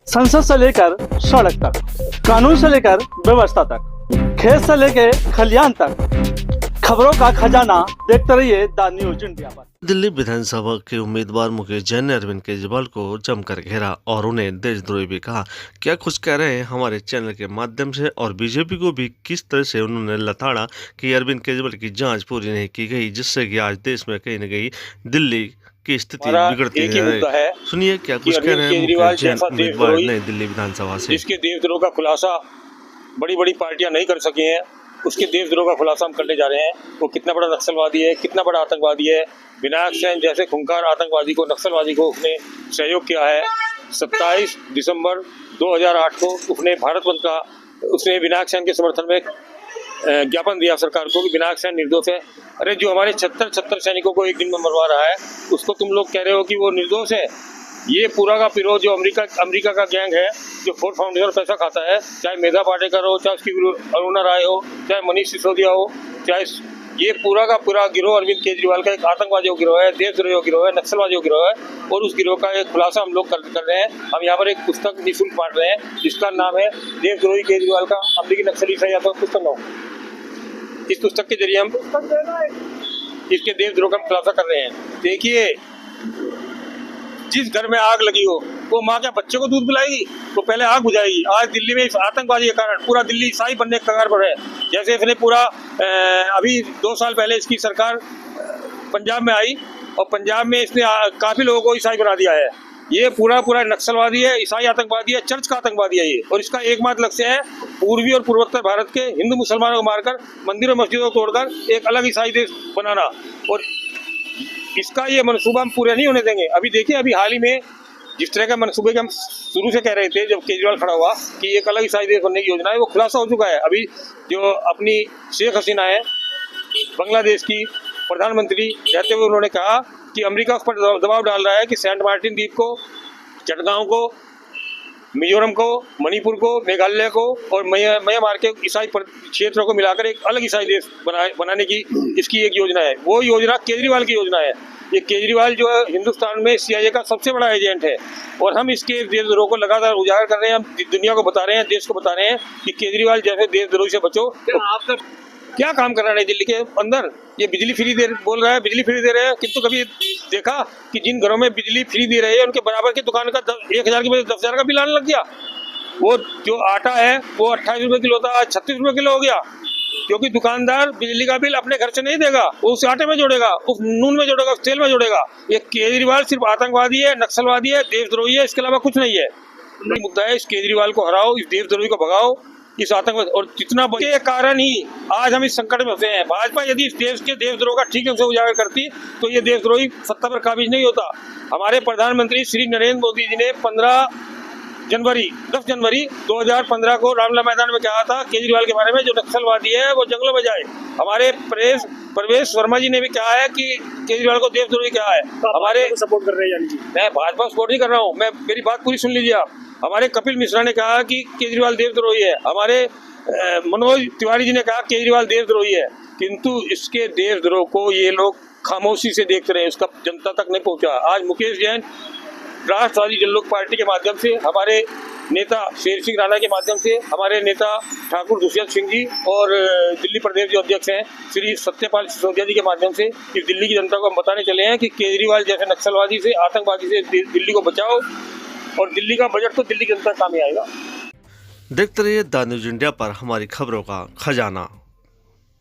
संसद से लेकर सड़क तक, कानून से लेकर व्यवस्था तक, खेत से लेकर खलियान तक, खबरों का खजाना देखते रहिए द न्यूज इंडिया पर। दिल्ली विधानसभा के उम्मीदवार मुकेश जैन ने अरविंद केजरीवाल को जमकर घेरा और उन्हें देशद्रोही भी कहा। क्या कुछ कह रहे हैं हमारे चैनल के माध्यम से, और बीजेपी को भी किस तरह से उन्होंने लताड़ा कि अरविंद केजरीवाल की जांच पूरी नहीं की गई, जिससे कि आज देश में कहीं न कहीं दिल्ली की स्थिति बिगड़ती है। सुनिए क्या कुछ कह रहे हैं मुकेश जैन उम्मीदवार नई दिल्ली विधानसभा से। जिसके देशद्रोह का खुलासा बड़ी बड़ी पार्टियां नहीं कर सकी हैं, उसके देशद्रोह का खुलासा हम करने जा रहे हैं। वो कितना बड़ा नक्सलवादी है, कितना बड़ा आतंकवादी है। विनायक सेन जैसे खूंखार आतंकवादी को, नक्सलवादी को उसने सहयोग किया है। 27 दिसंबर 2008 को उसने भारत बंद का उसने विनायक सेन के समर्थन में ज्ञापन दिया सरकार को कि विनायक सेन निर्दोष है। अरे जो हमारे 76 सैनिकों को एक दिन में मरवा रहा है, उसको तुम लोग कह रहे हो कि वो निर्दोष है। ये पूरा का पूरा जो अमेरिका का गैंग है, जो फोर्ड फाउंडेशन पैसा खाता है, चाहे मेधा पाटेकर हो, चाहे उसकी अरुणा राय हो, चाहे मनीष सिसोदिया हो, चाहे ये पूरा का पूरा गिरोह अरविंद केजरीवाल का एक आतंकवादी गिरोह है, देशद्रोही गिरोह है, नक्सलवादी गिरोह है। और उस गिरोह का एक खुलासा हम लोग कर रहे हैं। हम यहाँ पर एक पुस्तक निःशुल्क बांट रहे हैं जिसका नाम है देशद्रोही केजरीवाल का अमेरिकी नक्सली सही या तो पुस्तक नाम। इस पुस्तक के जरिए हम इसके देशद्रोह का खुलासा कर रहे हैं। देखिए, जिस घर में आग लगी हो वो माँ क्या बच्चे को दूध पिलाएगी? वो पहले आग बुझाएगी। आज दिल्ली में इस आतंकवादी के कारण पूरा दिल्ली ईसाई बनने के कगार पर है। जैसे इसने पूरा अभी 2 साल पहले इसकी सरकार पंजाब में आई और पंजाब में इसने काफी लोगों को ईसाई बना दिया है। ये पूरा नक्सलवादी है, ईसाई आतंकवादी है, चर्च का आतंकवादी है ये। और इसका एकमात्र लक्ष्य है पूर्वी और पूर्वोत्तर भारत के हिंदू मुसलमानों को मारकर, मंदिरों मस्जिदों को तोड़कर एक अलग ईसाई देश बनाना। और इसका ये मनसूबा हम पूरे नहीं होने देंगे। अभी देखिए, अभी हाल ही में जिस तरह का मनसूबे के हम शुरू से कह रहे थे, जब केजरीवाल खड़ा हुआ कि एक अलग ईसाई देश बनने की योजना है, वो खुलासा हो चुका है। अभी जो अपनी शेख हसीना है, बांग्लादेश की प्रधानमंत्री रहते हुए उन्होंने कहा कि अमेरिका उस पर दबाव डाल रहा है कि सेंट मार्टिन द्वीप को, चटगांव को, मिजोरम को, मणिपुर को, मेघालय को और म्यांमार के ईसाई क्षेत्रों को मिलाकर एक अलग ईसाई देश बनाने की इसकी एक योजना है। वो योजना केजरीवाल की योजना है। ये केजरीवाल जो है हिंदुस्तान में CIA का सबसे बड़ा एजेंट है और हम इसके देशद्रोह को लगातार उजागर कर रहे हैं। हम दुनिया को बता रहे हैं, देश को बता रहे हैं कि केजरीवाल जैसे देशद्रोही से बचो। तो आप क्या काम कर रहा है दिल्ली के अंदर? ये बिजली फ्री बोल रहा है, बिजली फ्री दे रहे हैं, किंतु कभी देखा कि जिन घरों में बिजली फ्री दे रहे हैं उनके बराबर की दुकान का 1000 की बजाय 10,000 का बिल आने लग गया। वो जो आटा है वो 28 रुपए किलो था, आज 36 रुपए किलो हो गया, क्योंकि दुकानदार बिजली का बिल अपने घर से नहीं देगा, वो उस आटे में जोड़ेगा, उस नून में जोड़ेगा, उस तेल में जोड़ेगा। ये केजरीवाल सिर्फ आतंकवादी है, नक्सलवादी है, देशद्रोही है, इसके अलावा कुछ नहीं है। मुद्दा है इस केजरीवाल को हराओ, इस देशद्रोही को भगाओ, इस आतंकवाद और जितना के कारण ही आज हम इस संकट में फंसे हैं। भाजपा यदि इस देश के देशद्रोह का ठीक से उजागर करती तो ये देशद्रोही सत्ता पर काबिज नहीं होता। हमारे प्रधानमंत्री श्री नरेंद्र मोदी जी ने 10 जनवरी 2015 को रामलीला मैदान में कहा था केजरीवाल के बारे में, जो नक्सलवादी है वो जंगलों में जाए। हमारे प्रवेश वर्मा जी ने भी कहा है कि केजरीवाल को देशद्रोही कहा है। हमारे सपोर्ट कर रहे हैं, यानी मैं भाजपा सपोर्ट नहीं कर रहा हूँ, मैं मेरी बात पूरी सुन लीजिए आप। हमारे कपिल मिश्रा ने कहा कि केजरीवाल देशद्रोही है। हमारे मनोज तिवारी जी ने कहा केजरीवाल देशद्रोही है, किंतु इसके देशद्रोह को ये लोग खामोशी से देखते रहे, उसका जनता तक नहीं पहुंचा। आज मुकेश जैन राष्ट्रवादी जनलोक पार्टी के माध्यम से, हमारे नेता शेर सिंह राणा के माध्यम से, हमारे नेता ठाकुर दुष्यंत सिंह जी और दिल्ली प्रदेश जो अध्यक्ष हैं श्री सत्यपाल सिसोदिया जी के माध्यम से इस दिल्ली की जनता को हम बताने चले हैं कि केजरीवाल जैसे नक्सलवादी से, आतंकवादी से दिल्ली को बचाओ और दिल्ली का बजट तो दिल्ली की जनता काम ही आएगा। देखते रहिए द न्यूज इंडिया पर हमारी खबरों का खजाना।